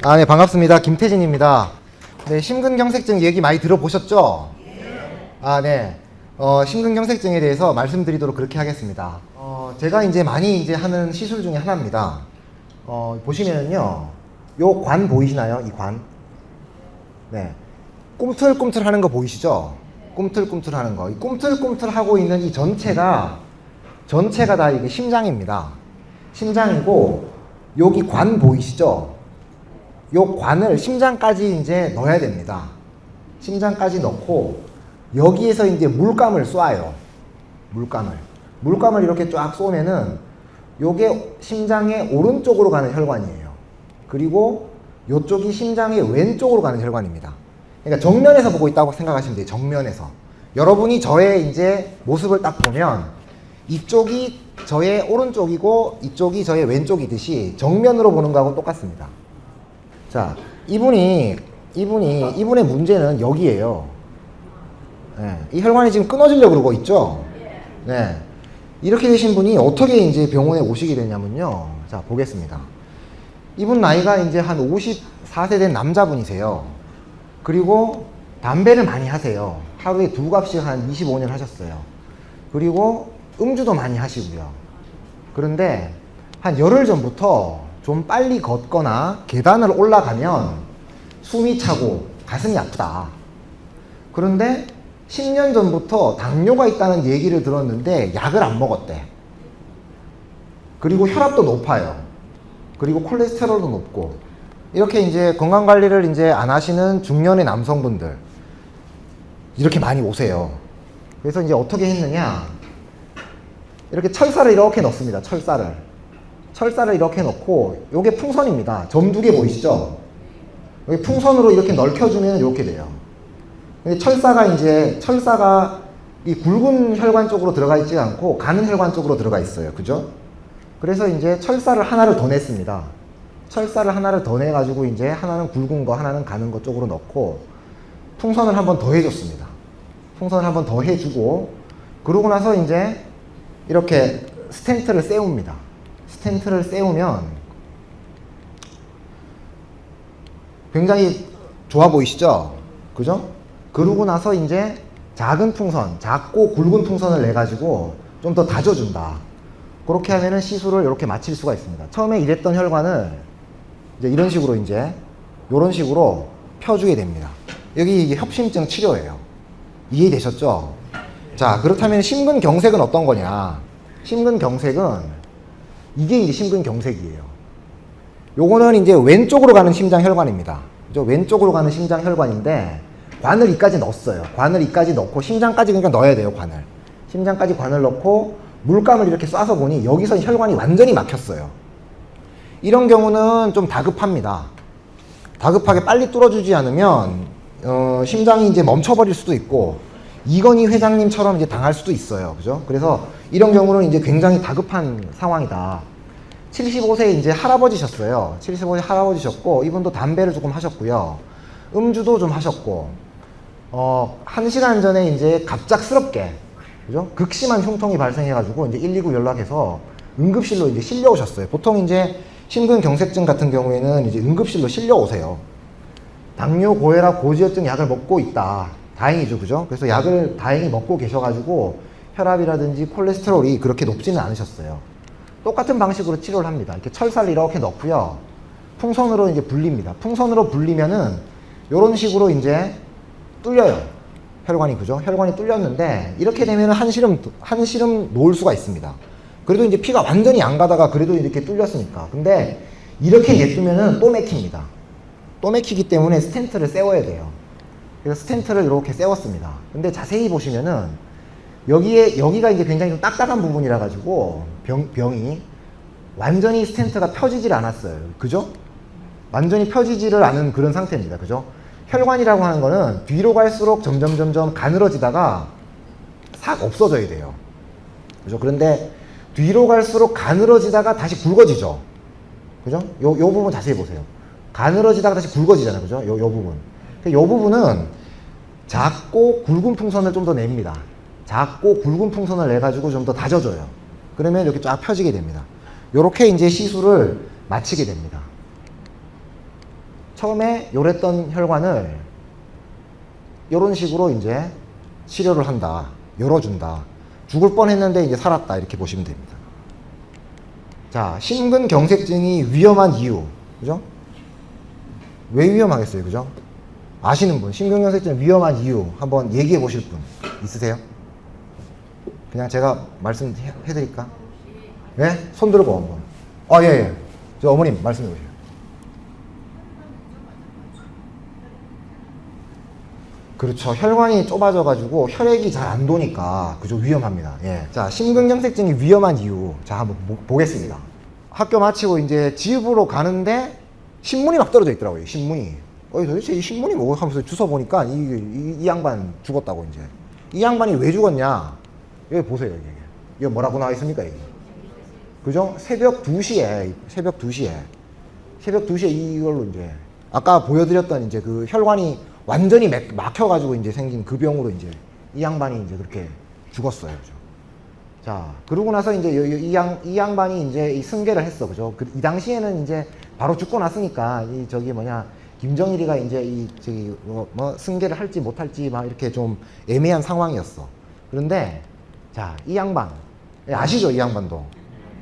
네, 반갑습니다. 김태진입니다. 네, 심근경색증 얘기 많이 들어보셨죠? 네. 심근경색증에 대해서 말씀드리도록 그렇게 하겠습니다. 제가 이제 많이 이제 하는 시술 중에 하나입니다. 보시면은요, 요 관 보이시나요? 이 관. 네. 꿈틀꿈틀 하는 거 보이시죠? 꿈틀꿈틀 하는 거. 이 꿈틀꿈틀 하고 있는 이 전체가 다 이게 심장입니다. 심장이고, 여기 관 보이시죠? 요 관을 심장까지 이제 넣어야 됩니다. 심장까지 넣고, 여기에서 이제 물감을 쏴요. 물감을 이렇게 쫙 쏘면은, 요게 심장의 오른쪽으로 가는 혈관이에요. 그리고 요쪽이 심장의 왼쪽으로 가는 혈관입니다. 그러니까 정면에서 보고 있다고 생각하시면 돼요. 정면에서. 여러분이 저의 이제 모습을 딱 보면 이쪽이 저의 오른쪽이고 이쪽이 저의 왼쪽이듯이 정면으로 보는 거하고 똑같습니다. 자, 이분의 문제는 여기에요. 네, 이 혈관이 지금 끊어지려고 그러고 있죠? 네. 이렇게 되신 분이 어떻게 이제 병원에 오시게 되냐면요. 자, 보겠습니다. 이분 나이가 이제 한 54세 된 남자분이세요. 그리고 담배를 많이 하세요. 하루에 2갑씩 한 25년 하셨어요. 그리고 음주도 많이 하시고요. 그런데 한 열흘 전부터 좀 빨리 걷거나 계단을 올라가면 숨이 차고 가슴이 아프다. 그런데 10년 전부터 당뇨가 있다는 얘기를 들었는데 약을 안 먹었대. 그리고 혈압도 높아요. 그리고 콜레스테롤도 높고. 이렇게 이제 건강관리를 이제 안 하시는 중년의 남성분들 이렇게 많이 오세요. 그래서 이제 어떻게 했느냐, 이렇게 철사를 이렇게 넣습니다. 철사를 이렇게 넣고, 요게 풍선입니다. 점 2개 보이시죠? 여기 풍선으로 이렇게 넓혀주면 이렇게 돼요. 근데 철사가 이 굵은 혈관 쪽으로 들어가 있지 않고 가는 혈관 쪽으로 들어가 있어요. 그죠? 그래서 이제 철사를 하나를 더 냈습니다. 철사를 하나를 더 내가지고 이제 하나는 굵은 거, 하나는 가는 거 쪽으로 넣고 풍선을 한번 더 해줬습니다. 풍선을 한번 더 해주고, 그러고 나서 이제 이렇게 스텐트를 세웁니다. 스텐트를 세우면 굉장히 좋아 보이시죠? 그죠? 그러고 나서 이제 작고 굵은 풍선을 내가지고 좀 더 다져준다. 그렇게 하면은 시술을 이렇게 마칠 수가 있습니다. 처음에 이랬던 혈관을 이제 이런 식으로 펴주게 됩니다. 여기 이게 협심증 치료예요. 이해되셨죠? 자, 그렇다면 심근경색은 어떤 거냐? 심근경색은 이게 이제 심근경색이에요. 요거는 이제 왼쪽으로 가는 심장혈관입니다. 그죠? 왼쪽으로 가는 심장혈관인데 관을 이까지 넣었어요. 관을 이까지 넣고 심장까지 그러니까 넣어야 돼요. 심장까지 관을 넣고 물감을 이렇게 쏴서 보니 여기서 혈관이 완전히 막혔어요. 이런 경우는 좀 다급합니다. 다급하게 빨리 뚫어주지 않으면 심장이 이제 멈춰버릴 수도 있고 이건희 회장님처럼 이제 당할 수도 있어요. 그죠? 그래서 이런 경우는 이제 굉장히 다급한 상황이다. 75세 이제 할아버지셨어요. 75세 할아버지셨고, 이분도 담배를 조금 하셨고요. 음주도 좀 하셨고, 1시간 전에 이제 갑작스럽게, 그죠? 극심한 흉통이 발생해가지고 이제 119 연락해서 응급실로 이제 실려오셨어요. 보통 이제 심근경색증 같은 경우에는 이제 응급실로 실려오세요. 당뇨, 고혈압, 고지혈증 약을 먹고 있다. 다행이죠, 그죠? 그래서 약을 다행히 먹고 계셔가지고 혈압이라든지 콜레스테롤이 그렇게 높지는 않으셨어요. 똑같은 방식으로 치료를 합니다. 이렇게 철사를 이렇게 넣고요. 풍선으로 이제 불립니다. 풍선으로 불리면은 요런 식으로 이제 뚫려요. 혈관이, 그죠? 혈관이 뚫렸는데 이렇게 되면 한시름 놓을 수가 있습니다. 그래도 이제 피가 완전히 안 가다가 그래도 이렇게 뚫렸으니까. 근데 이렇게 냅두면은 또 막힙니다. 또 막히기 때문에 스텐트를 세워야 돼요. 그래서 스텐트를 이렇게 세웠습니다. 근데 자세히 보시면은 여기가 이제 굉장히 좀 딱딱한 부분이라 가지고 병이 완전히 스텐트가 펴지질 않았어요. 그죠? 완전히 펴지지를 않은 그런 상태입니다. 그죠? 혈관이라고 하는 거는 뒤로 갈수록 점점 가늘어지다가 싹 없어져야 돼요. 그죠? 그런데 뒤로 갈수록 가늘어지다가 다시 굵어지죠. 그죠? 요 부분 자세히 보세요. 가늘어지다가 다시 굵어지잖아요. 그죠? 요 부분. 요 부분은 작고 굵은 풍선을 좀 더 냅니다. 작고 굵은 풍선을 내가지고 좀 더 다져줘요. 그러면 이렇게 쫙 펴지게 됩니다. 요렇게 이제 시술을 마치게 됩니다. 처음에 요랬던 혈관을 요런 식으로 이제 치료를 한다. 열어준다. 죽을 뻔했는데 이제 살았다. 이렇게 보시면 됩니다. 자, 심근경색증이 위험한 이유. 그죠? 왜 위험하겠어요? 그죠? 아시는 분, 심근경색증 위험한 이유 한번 얘기해 보실 분 있으세요? 그냥 제가 말씀해 드릴까? 네? 손 들고 한번. 아, 예, 예. 저 어머님 말씀해 보세요. 그렇죠. 혈관이 좁아져가지고 혈액이 잘 안 도니까 그죠, 위험합니다. 예. 자, 심근경색증이 위험한 이유. 자, 한번 보겠습니다. 학교 마치고 이제 집으로 가는데 신문이 막 떨어져 있더라고요. 신문이. 도대체 이 신문이 뭐 하면서 주워 보니까 이 양반 죽었다고 이제. 이 양반이 왜 죽었냐? 여기 보세요, 여기. 이게 뭐라고 나와 있습니까, 여기? 그죠? 새벽 2시에 새벽 2시에 이걸로 이제 아까 보여드렸던 이제 그 혈관이 완전히 막혀가지고 이제 생긴 그 병으로 이제 이 양반이 이제 그렇게 죽었어요. 그죠? 자, 그러고 나서 이제 이 양반이 이제 이 승계를 했어. 그죠? 이 당시에는 이제 바로 죽고 났으니까 이 저기 뭐냐, 김정일이가 이제 이 저기 뭐 승계를 할지 못할지 막 이렇게 좀 애매한 상황이었어. 그런데 자, 이 양반 아시죠? 이 양반도.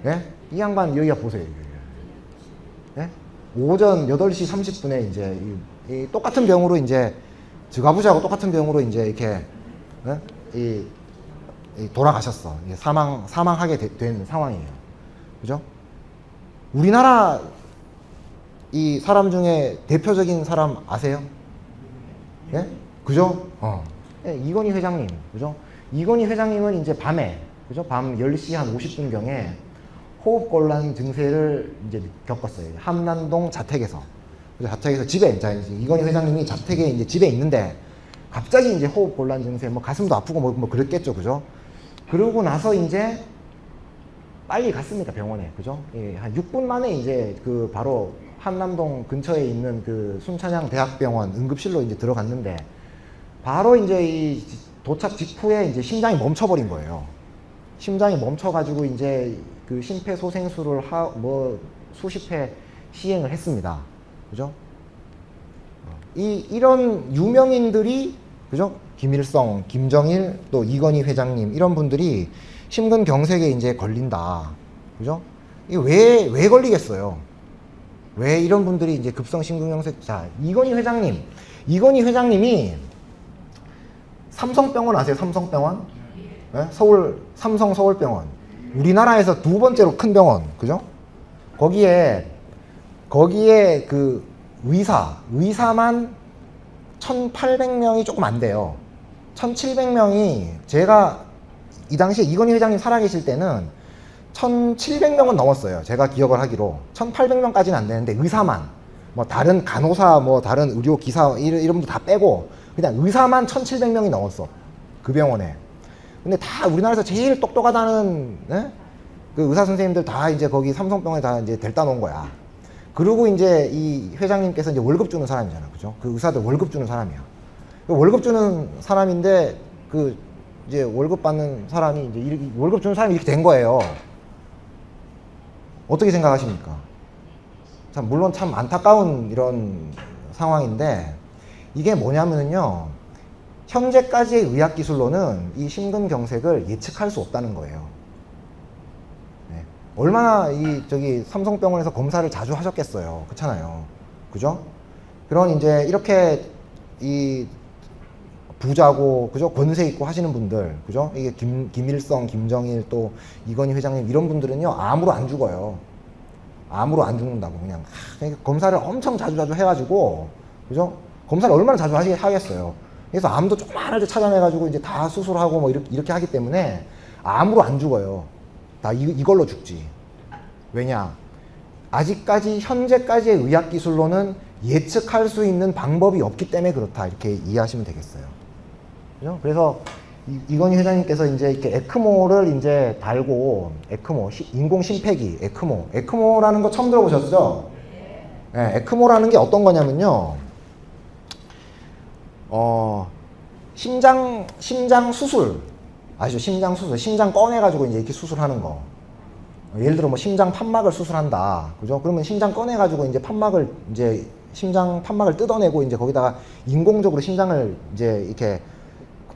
예? 이 양반 여기가 보세요. 예? 오전 8시 30분에 이제 이 똑같은 병으로 이제 저가부자하고 똑같은 병으로 이제 이렇게 이 돌아가셨어. 사망하게 된 상황이에요. 그죠? 우리나라 이 사람 중에 대표적인 사람 아세요? 예? 그죠? 예, 이건희 회장님. 그죠? 이건희 회장님은 이제 밤에, 그죠? 밤 10시 한 50분경에 호흡곤란 증세를 이제 겪었어요. 함남동 자택에서. 자택에서 집에, 이건희 회장님이 자택에 이제 집에 있는데 갑자기 이제 호흡곤란 증세, 뭐 가슴도 아프고 뭐 그랬겠죠. 그죠? 그러고 나서 이제 빨리 갔습니다. 병원에. 그죠? 예, 한 6분 만에 이제 그 바로 함남동 근처에 있는 그 순천향 대학병원 응급실로 이제 들어갔는데 바로 이제 이 도착 직후에 이제 심장이 멈춰버린 거예요. 심장이 멈춰가지고 이제 그 심폐소생술을 수십 회 시행을 했습니다. 그죠? 이런 유명인들이, 그죠? 김일성, 김정일, 또 이건희 회장님, 이런 분들이 심근경색에 이제 걸린다. 그죠? 이게 왜 걸리겠어요? 왜 이런 분들이 이제 급성 심근경색, 자, 이건희 회장님이 삼성병원 아세요? 삼성병원? 네? 삼성 서울병원. 우리나라에서 두 번째로 큰 병원. 그죠? 거기에 그 의사만 1,800명이 조금 안 돼요. 1,700명이, 제가 이 당시에 이건희 회장님 살아계실 때는 1,700명은 넘었어요. 제가 기억을 하기로. 1,800명까지는 안 되는데 의사만, 뭐 다른 간호사, 뭐 다른 의료기사 이런 분들 다 빼고 그냥 의사만 1,700명이 넘었어. 그 병원에. 근데 다 우리나라에서 제일 똑똑하다는, 네? 그 의사 선생님들 다 이제 거기 삼성병원에 다 이제 델다 놓은 거야. 그리고 이제 이 회장님께서 이제 월급 주는 사람이잖아. 그죠? 그 의사들 월급 주는 사람이야. 월급 주는 사람인데 그 이제 월급 받는 사람이 이제 월급 주는 사람이 이렇게 된 거예요. 어떻게 생각하십니까? 참, 물론 참 안타까운 이런 상황인데 이게 뭐냐면요. 현재까지의 의학기술로는 이 심근경색을 예측할 수 없다는 거예요. 네. 얼마나 삼성병원에서 검사를 자주 하셨겠어요. 그렇잖아요. 그죠? 그런 이제 이렇게 이 부자고, 그죠? 권세 있고 하시는 분들, 그죠? 이게 김일성, 김정일, 또 이건희 회장님, 이런 분들은요, 암으로 안 죽어요. 암으로 안 죽는다고. 그냥 검사를 엄청 자주 해가지고, 그죠? 검사를 얼마나 자주 하겠어요. 그래서 암도 조그만하게 찾아내가지고 이제 다 수술하고 뭐 이렇게 하기 때문에 암으로 안 죽어요. 다 이걸로 죽지. 왜냐? 아직까지 현재까지의 의학기술로는 예측할 수 있는 방법이 없기 때문에 그렇다. 이렇게 이해하시면 되겠어요. 그죠? 그래서 이건희 회장님께서 이제 이렇게 에크모를 이제 달고, 에크모, 인공 심폐기, 에크모라는 거 처음 들어보셨죠? 네, 에크모라는 게 어떤 거냐면요. 심장 수술 아시죠? 심장 수술, 심장 꺼내가지고 이제 이렇게 수술하는 거. 예를 들어 뭐 심장 판막을 수술한다, 그죠? 그러면 심장 꺼내가지고 이제 판막을 이제 심장 판막을 뜯어내고 이제 거기다가 인공적으로 심장을 이제 이렇게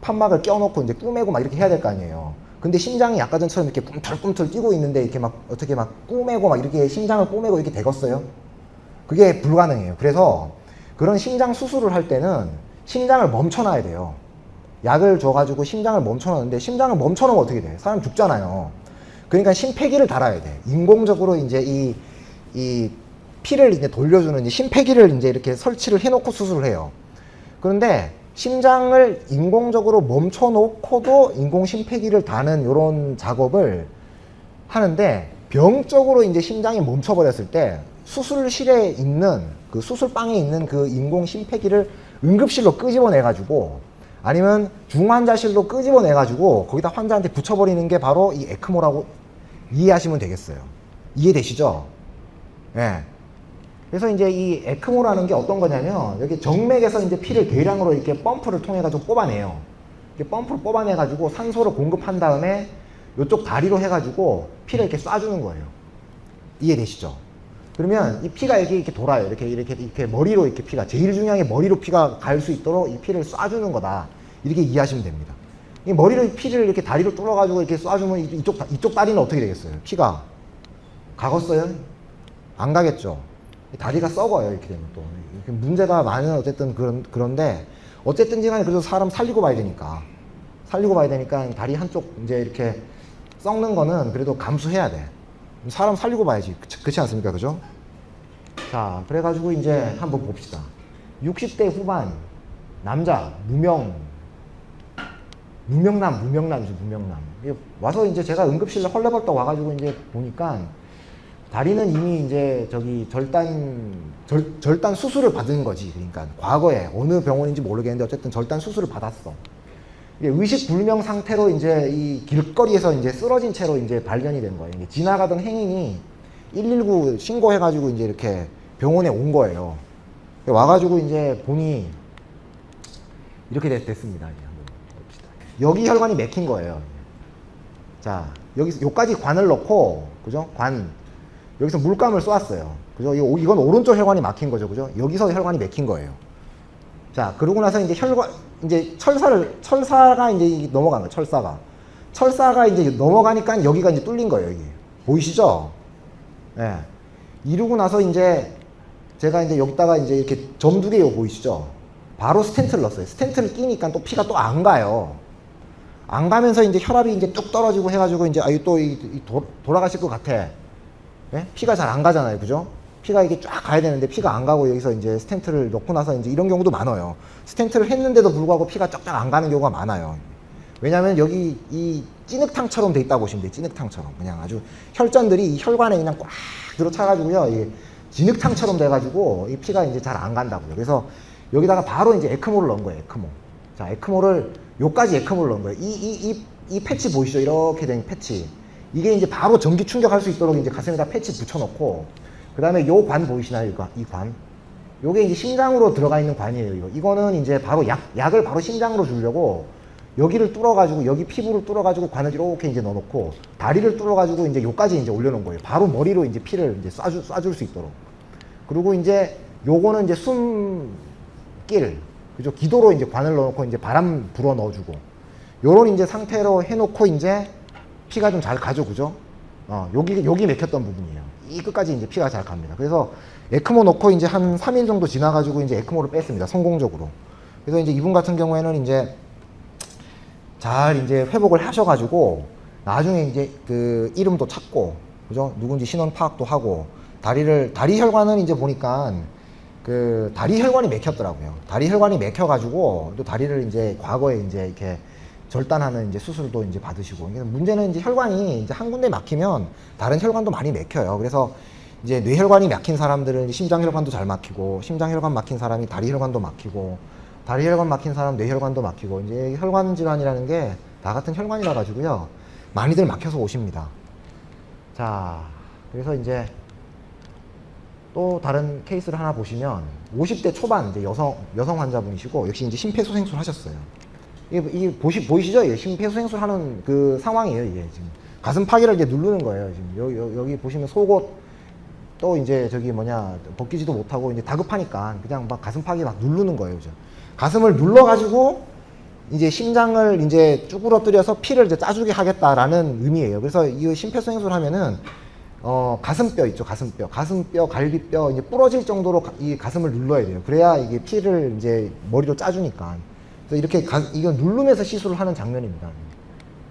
판막을 껴놓고 이제 꾸매고 막 이렇게 해야 될 거 아니에요. 근데 심장이 아까 전처럼 이렇게 꿈틀꿈틀 뛰고 있는데 이렇게 막 어떻게 막 꾸매고 막 이렇게 심장을 꾸매고 이렇게 되겠어요? 그게 불가능해요. 그래서 그런 심장 수술을 할 때는 심장을 멈춰놔야 돼요. 약을 줘가지고 심장을 멈춰놓는데 심장을 멈춰놓으면 어떻게 돼? 사람 죽잖아요. 그러니까 심폐기를 달아야 돼. 인공적으로 이제 이 피를 이제 돌려주는 이 심폐기를 이제 이렇게 설치를 해놓고 수술을 해요. 그런데 심장을 인공적으로 멈춰놓고도 인공 심폐기를 다는 이런 작업을 하는데 병적으로 이제 심장이 멈춰버렸을 때 수술실에 있는 그 수술방에 있는 그 인공 심폐기를 응급실로 끄집어내가지고 아니면 중환자실로 끄집어내가지고 거기다 환자한테 붙여버리는 게 바로 이 에크모라고 이해하시면 되겠어요. 이해되시죠? 예. 네. 그래서 이제 이 에크모라는 게 어떤 거냐면 여기 정맥에서 이제 피를 대량으로 이렇게 펌프를 통해 가지고 뽑아내요. 이렇게 펌프를 뽑아내 가지고 산소를 공급한 다음에 이쪽 다리로 해 가지고 피를 이렇게 쏴주는 거예요. 이해되시죠? 그러면 이 피가 이렇게 돌아요. 이렇게 머리로 이렇게 피가 제일 중요한 게 머리로 피가 갈 수 있도록 이 피를 쏴주는 거다. 이렇게 이해하시면 됩니다. 이 머리로 피를 이렇게 다리로 뚫어 가지고 이렇게 쏴주면 이쪽 다리는 어떻게 되겠어요? 피가 가겠어요? 안 가겠죠. 다리가 썩어요. 이렇게 되면 또 문제가 많은 어쨌든 그런데 어쨌든지 간에 그래도 사람 살리고 봐야 되니까 다리 한쪽 이제 이렇게 썩는 거는 그래도 감수해야 돼. 사람 살리고 봐야지. 그렇지 않습니까? 그죠? 자, 그래가지고 이제 한번 봅시다. 60대 후반 남자 무명남이죠. 무명남. 와서 이제 제가 응급실에 헐레벌떡 와가지고 이제 보니까 다리는 이미 이제 저기 절단 수술을 받은 거지. 그러니까 과거에 어느 병원인지 모르겠는데 어쨌든 절단 수술을 받았어. 의식 불명 상태로 이제 이 길거리에서 이제 쓰러진 채로 이제 발견이 된 거예요. 지나가던 행인이 119 신고해가지고 이제 이렇게 병원에 온 거예요. 와가지고 이제 보니 이렇게 됐습니다. 한번 봅시다. 여기 혈관이 막힌 거예요. 자, 여기까지 관을 넣고, 그죠? 여기서 물감을 쏘았어요. 그죠? 이건 오른쪽 혈관이 막힌 거죠. 그죠? 여기서 혈관이 막힌 거예요. 자, 그러고 나서 이제 철사가 이제 넘어간 거예요. 철사가 이제 넘어가니까 여기가 이제 뚫린 거예요. 여기. 보이시죠? 예. 네. 이러고 나서 이제 제가 이제 여기다가 이제 이렇게 점 2개 보이시죠? 바로 스텐트를 넣었어요. 스텐트를 끼니까 또 피가 또 안 가요. 안 가면서 이제 혈압이 이제 뚝 떨어지고 해가지고 이제 돌아가실 것 같아. 네? 피가 잘 안 가잖아요. 그죠? 피가 이게 쫙 가야 되는데 피가 안 가고 여기서 이제 스텐트를 넣고 나서 이제 이런 경우도 많아요. 스텐트를 했는데도 불구하고 피가 쫙쫙 안 가는 경우가 많아요. 왜냐면 여기 이 찐흙탕처럼 돼 있다고 보시면 돼요. 찐흙탕처럼. 그냥 아주 혈전들이 이 혈관에 그냥 꽉 들어차가지고요. 이게 진흙탕처럼 돼가지고 이 피가 이제 잘 안 간다고요. 그래서 여기다가 바로 이제 에크모를 넣은 거예요. 에크모. 자, 요까지 에크모를 넣은 거예요. 이 패치 보이시죠? 이렇게 된 패치. 이게 이제 바로 전기 충격할 수 있도록 이제 가슴에다 패치 붙여놓고, 그 다음에 요 관 보이시나요? 이 관. 요게 이제 심장으로 들어가 있는 관이에요. 이거는 이제 바로 약을 바로 심장으로 주려고 여기를 뚫어가지고, 여기 피부를 뚫어가지고 관을 이렇게 이제 넣어놓고, 다리를 뚫어가지고 이제 요까지 이제 올려놓은 거예요. 바로 머리로 이제 피를 이제 쏴줄 수 있도록. 그리고 이제 요거는 이제 숨길, 그죠? 기도로 이제 관을 넣어놓고 이제 바람 불어 넣어주고, 요런 이제 상태로 해놓고 이제 피가 좀 잘 가죠, 그죠? 여기 막혔던 부분이에요. 이 끝까지 이제 피가 잘 갑니다. 그래서 에크모 넣고 이제 한 3일 정도 지나가지고 이제 에크모를 뺐습니다. 성공적으로. 그래서 이제 이분 같은 경우에는 이제 잘 이제 회복을 하셔가지고 나중에 이제 그 이름도 찾고, 그죠? 누군지 신원 파악도 하고, 다리 혈관은 이제 보니까 그 다리 혈관이 막혔더라고요. 다리 혈관이 막혀가지고 또 다리를 이제 과거에 이제 이렇게 절단하는 이제 수술도 이제 받으시고, 문제는 이제 혈관이 이제 한 군데 막히면 다른 혈관도 많이 막혀요. 그래서 이제 뇌혈관이 막힌 사람들은 심장혈관도 잘 막히고, 심장혈관 막힌 사람이 다리혈관도 막히고, 다리혈관 막힌 사람 뇌혈관도 막히고, 이제 혈관 질환이라는 게 다 같은 혈관이라 가지고요. 많이들 막혀서 오십니다. 자, 그래서 이제 또 다른 케이스를 하나 보시면 50대 초반 이제 여성 환자분이시고, 역시 이제 심폐소생술 하셨어요. 이게 보이시죠? 이게 심폐소생술 하는 그 상황이에요. 이게 지금 가슴 파기를 이제 누르는 거예요. 지금 여기 보시면 속옷 또 이제 저기 뭐냐 벗기지도 못하고 이제 다급하니까 그냥 막 가슴팍이 막 누르는 거예요. 그죠? 가슴을 눌러가지고 이제 심장을 이제 쭈그러뜨려서 피를 이제 짜주게 하겠다라는 의미예요. 그래서 이 심폐소생술을 하면은 가슴뼈 있죠, 가슴뼈, 갈비뼈 이제 부러질 정도로 이 가슴을 눌러야 돼요. 그래야 이게 피를 이제 머리로 짜주니까. 그래서 이렇게 이거 누르면서 시술을 하는 장면입니다.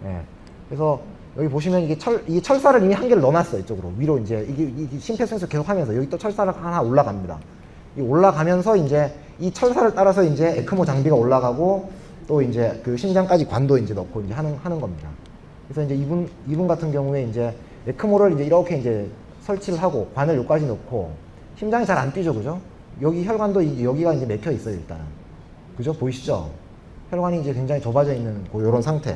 예. 그래서 여기 보시면 이게 철사를 이미 한 개를 넣어놨어요. 이쪽으로 위로 이제 이게 심폐소생술 계속 하면서 여기 또 철사를 하나 올라갑니다. 이 올라가면서 이제 이 철사를 따라서 이제 에크모 장비가 올라가고 또 이제 그 심장까지 관도 이제 넣고 이제 하는 겁니다. 그래서 이제 이분 같은 경우에 이제 에크모를 이제 이렇게 이제 설치를 하고 관을 여기까지 넣고 심장이 잘 안 뛰죠, 그죠? 여기 혈관도 여기가 이제 막혀 있어요, 일단. 그죠? 보이시죠? 혈관이 이제 굉장히 좁아져 있는 요런 상태.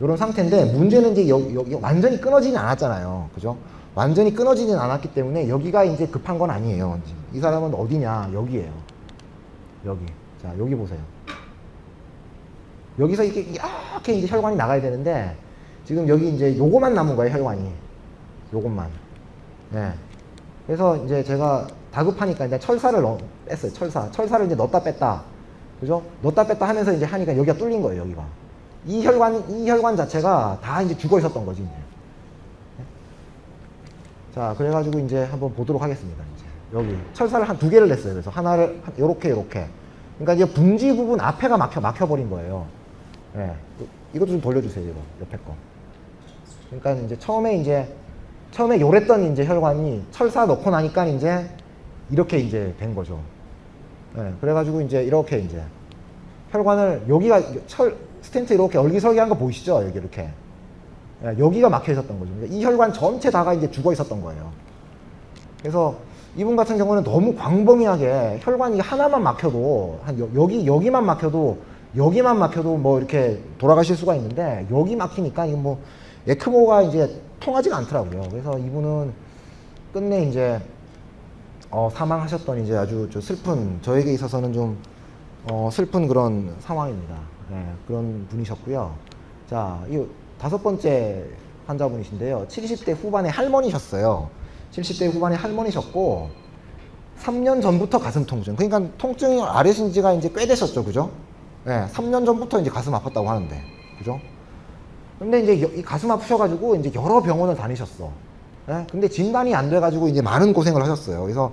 요런 상태인데 문제는 이제 여기 완전히 끊어지진 않았잖아요. 그죠? 완전히 끊어지진 않았기 때문에 여기가 이제 급한 건 아니에요. 이 사람은 어디냐? 여기에요. 여기. 자, 여기 보세요. 여기서 이렇게 이제 혈관이 나가야 되는데 지금 여기 이제 요거만 남은 거예요, 혈관이. 요것만. 네. 그래서 이제 제가 다급하니까 이제 철사를 뺐어요. 철사를 이제 넣었다 뺐다. 그죠? 넣었다 뺐다 하면서 이제 하니까 여기가 뚫린 거예요, 여기가. 이 혈관 자체가 다 이제 죽어 있었던 거지, 이제. 네? 자, 그래가지고 이제 한번 보도록 하겠습니다, 이제. 여기. 철사를 한 2개를 냈어요. 그래서 하나를, 요렇게. 그러니까 이제 분지 부분 앞에가 막혀버린 거예요. 예. 네. 이것도 좀 돌려주세요, 이거. 옆에 거. 그러니까 이제 처음에 요랬던 이제 혈관이 철사 넣고 나니까 이제 이렇게 이제 된 거죠. 예. 네. 그래가지고 이제 이렇게 이제 혈관을 여기가 스텐트 이렇게 얼기설기한 거 보이시죠? 여기 이렇게. 예, 여기가 막혀 있었던 거죠. 그러니까 이 혈관 전체 다가 이제 죽어 있었던 거예요. 그래서 이분 같은 경우는 너무 광범위하게 혈관이 하나만 막혀도 여기만 막혀도 뭐 이렇게 돌아가실 수가 있는데 여기 막히니까 이거 뭐 에크모가 이제 통하지가 않더라고요. 그래서 이분은 끝내 이제 사망하셨던 이제 아주 슬픈, 저에게 있어서는 좀 슬픈 그런 상황입니다. 네, 그런 분이셨고요. 자, 이 5번째 환자분이신데요. 70대 후반의 할머니셨어요. 70대 후반의 할머니셨고 3년 전부터 가슴 통증. 그러니까 통증이 앓으신 지가 이제 꽤 되셨죠, 그죠? 네, 3년 전부터 이제 가슴 아팠다고 하는데, 그죠? 근데 이제 이 가슴 아프셔가지고 이제 여러 병원을 다니셨어. 네? 근데 진단이 안 돼가지고 이제 많은 고생을 하셨어요. 그래서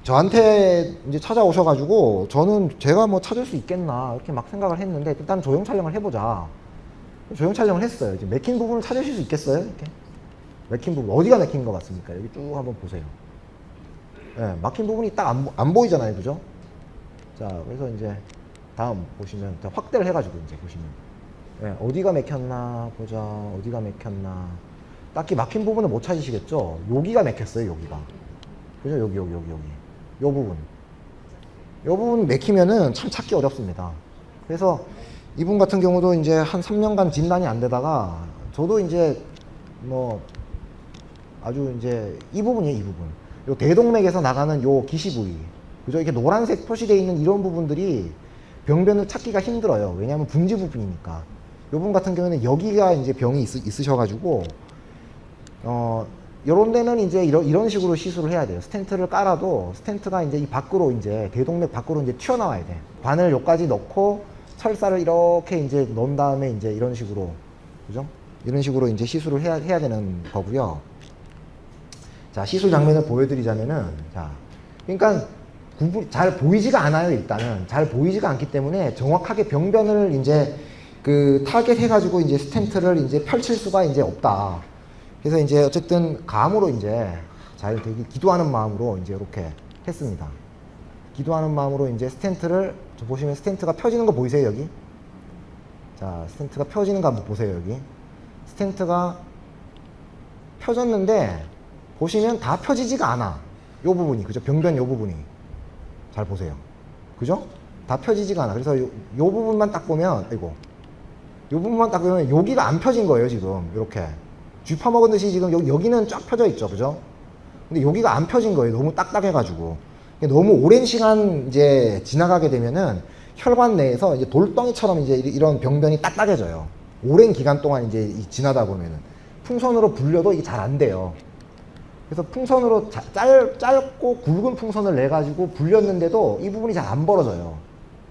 저한테 이제 찾아오셔가지고 저는 제가 뭐 찾을 수 있겠나 이렇게 막 생각을 했는데 일단 조형 촬영을 해보자. 조형 촬영을 했어요. 이제 맥힌 부분을 찾으실 수 있겠어요? 이렇게 맥힌 부분 어디가 맥힌 것 같습니까? 여기 쭉 한번 보세요. 네, 막힌 부분이 딱 안 보이잖아요, 그죠? 자, 그래서 이제 다음 보시면 확대를 해가지고 이제 보시면 네, 어디가 막혔나 보자. 어디가 막혔나. 딱히 막힌 부분은 못 찾으시겠죠? 여기가 막혔어요, 여기가. 그죠? 여기. 요 부분 막히면은 참 찾기 어렵습니다. 그래서 이분 같은 경우도 이제 한 3년간 진단이 안 되다가 저도 이제 뭐 아주 이제 이 부분이에요, 이 부분. 요 대동맥에서 나가는 요 기시 부위. 그죠? 이렇게 노란색 표시되어 있는 이런 부분들이 병변을 찾기가 힘들어요. 왜냐하면 분지 부분이니까. 요 부분 같은 경우는 여기가 이제 병이 있으셔가지고 요런 데는 이제 이런 식으로 시술을 해야 돼요. 스텐트를 깔아도 스텐트가 이제 이 밖으로 이제 대동맥 밖으로 이제 튀어나와야 돼. 관을 여기까지 넣고 철사를 이렇게 이제 넣은 다음에 이제 이런 식으로, 그죠? 이런 식으로 이제 시술을 해야 되는 거고요. 자, 시술 장면을 보여드리자면은, 자, 그러니까 잘 보이지가 않아요, 일단은. 잘 보이지가 않기 때문에 정확하게 병변을 이제 그 타겟 해가지고 이제 스텐트를 이제 펼칠 수가 이제 없다. 그래서 이제 어쨌든 감으로 이제 잘 되기 기도하는 마음으로 이제 이렇게 했습니다. 기도하는 마음으로 이제 스텐트를 보시면 스텐트가 펴지는 거 보이세요, 여기? 자, 스텐트가 펴지는 거 한번 보세요, 여기. 스텐트가 펴졌는데 보시면 다 펴지지가 않아. 요 부분이, 그죠? 병변 요 부분이. 잘 보세요. 그죠? 다 펴지지가 않아. 그래서 요 부분만 딱 보면, 아이고. 요 부분만 딱 보면 여기가 안 펴진 거예요, 지금. 이렇게. 쥐 파먹은 듯이 지금 여기는 쫙 펴져 있죠, 그죠? 근데 여기가 안 펴진 거예요. 너무 딱딱해가지고. 너무 오랜 시간 이제 지나가게 되면은 혈관 내에서 이제 돌덩이처럼 이제 이런 병변이 딱딱해져요. 오랜 기간 동안 이제 지나다 보면은. 풍선으로 불려도 이게 잘 안 돼요. 그래서 풍선으로 짧고 굵은 풍선을 내 가지고 불렸는데도 이 부분이 잘 안 벌어져요.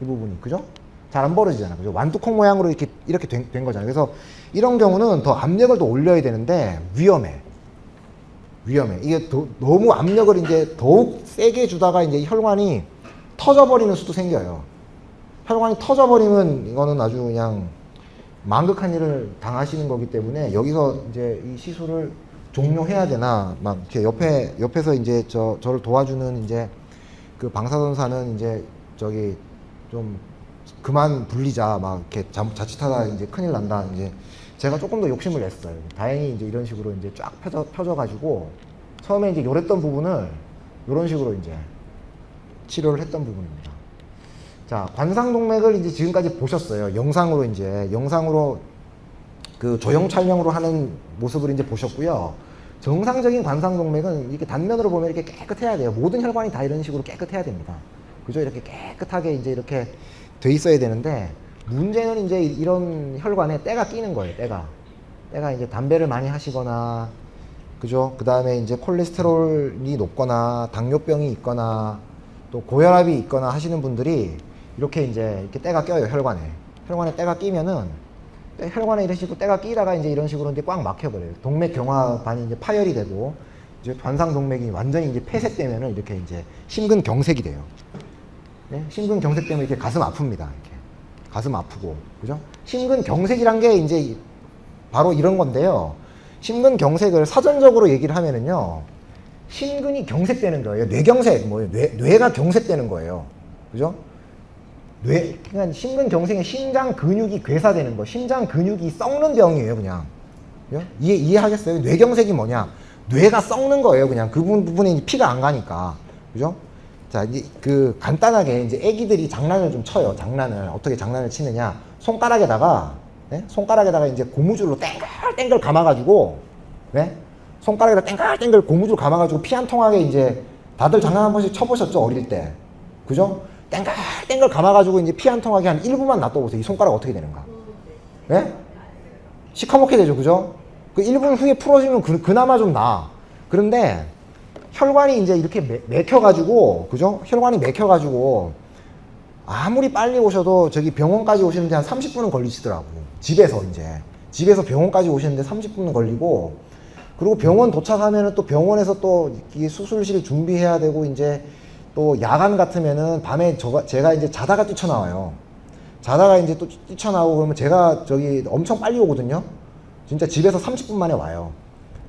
이 부분이, 그죠? 잘 안 벌어지잖아, 그죠? 완두콩 모양으로 이렇게 된 거잖아요. 그래서 이런 경우는 더 압력을 더 올려야 되는데 위험해. 이게 너무 압력을 이제 더욱 세게 주다가 이제 혈관이 터져버리는 수도 생겨요. 혈관이 터져버리면 이거는 아주 그냥 망극한 일을 당하시는 거기 때문에 여기서 이제 이 시술을 종료해야 되나, 막 이렇게 옆에서 이제 저를 도와주는 이제 그 방사선사는 이제 저기 좀 그만 불리자, 막 이렇게 자칫하다 이제 큰일 난다. 이제 제가 조금 더 욕심을 냈어요. 다행히 이제 이런 식으로 이제 쫙 펴져가지고 처음에 이제 요랬던 부분을 이런 식으로 이제 치료를 했던 부분입니다. 자, 관상동맥을 이제 지금까지 보셨어요. 영상으로 그 조형 촬영으로 하는 모습을 이제 보셨고요. 정상적인 관상동맥은 이렇게 단면으로 보면 이렇게 깨끗해야 돼요. 모든 혈관이 다 이런 식으로 깨끗해야 됩니다. 그죠? 이렇게 깨끗하게 이제 이렇게 돼 있어야 되는데, 문제는 이제 이런 혈관에 때가 끼는 거예요. 때가 이제 담배를 많이 하시거나, 그죠? 그 다음에 이제 콜레스테롤이 높거나, 당뇨병이 있거나, 또 고혈압이 있거나 하시는 분들이 이렇게 때가 껴요. 혈관에 때가 끼면은, 혈관에 이런 식으로 때가 끼다가 이제 이런 식으로 이제 꽉 막혀버려요. 동맥 경화반이 이제 파열이 되고, 이제 관상동맥이 완전히 이제 폐쇄되면은 이렇게 이제 심근경색이 돼요. 네? 심근경색 때문에 이렇게 가슴 아픕니다. 이렇게. 가슴 아프고, 그죠? 심근경색이란 게 이제 바로 이런 건데요. 심근경색을 사전적으로 얘기를 하면은요, 심근이 경색되는 거예요. 뇌경색, 뭐예요? 뇌가 경색되는 거예요. 그죠? 그러니까 심근경색은 심장 근육이 괴사되는 거, 심장 근육이 썩는 병이에요, 그냥. 그죠? 이해하겠어요? 뇌경색이 뭐냐? 뇌가 썩는 거예요, 그냥. 그 부분에 피가 안 가니까. 그죠? 자, 이제 간단하게 이제 애기들이 장난을 좀 쳐요. 어떻게 장난을 치느냐. 손가락에다가 이제 고무줄로 땡글땡글 감아가지고, 네? 손가락에다 땡글땡글 고무줄 감아가지고 피 한 통하게 이제 다들 장난 한 번씩 쳐보셨죠, 어릴 때. 그죠? 땡글땡글 감아가지고 이제 피 한 통하게 한 1분만 놔둬보세요. 이 손가락 어떻게 되는가? 네? 시커멓게 되죠, 그죠? 그 1분 후에 풀어지면 그나마 좀 나아. 그런데 혈관이 이제 이렇게 맥혀가지고, 그죠? 혈관이 맥혀가지고, 아무리 빨리 오셔도 저기 병원까지 오시는데 한 30분은 걸리시더라고. 집에서 병원까지 오시는데 30분은 걸리고, 그리고 병원 도착하면은 또 병원에서 또 이 수술실 준비해야 되고, 이제 또 야간 같으면은 밤에 제가 이제 자다가 뛰쳐나와요. 자다가 이제 또 뛰쳐나오고 그러면 제가 저기 엄청 빨리 오거든요. 진짜 집에서 30분 만에 와요.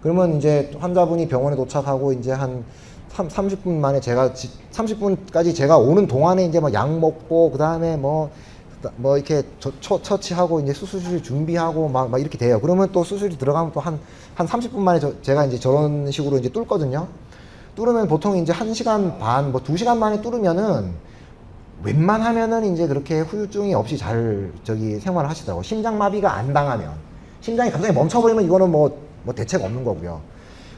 그러면 이제 환자분이 병원에 도착하고 이제 한 30분 만에 30분까지 제가 오는 동안에 이제 막 약 먹고, 그 다음에 뭐 이렇게 처치하고 이제 수술실 준비하고 막 이렇게 돼요. 그러면 또 수술이 들어가면 또 한 30분 만에 제가 이제 저런 식으로 이제 뚫거든요. 뚫으면 보통 이제 1시간 반, 뭐 2시간 만에 뚫으면은 웬만하면은 이제 그렇게 후유증이 없이 잘 생활을 하시더라고요. 심장마비가 안 당하면. 심장이 갑자기 멈춰버리면 이거는 뭐 대책 없는 거고요.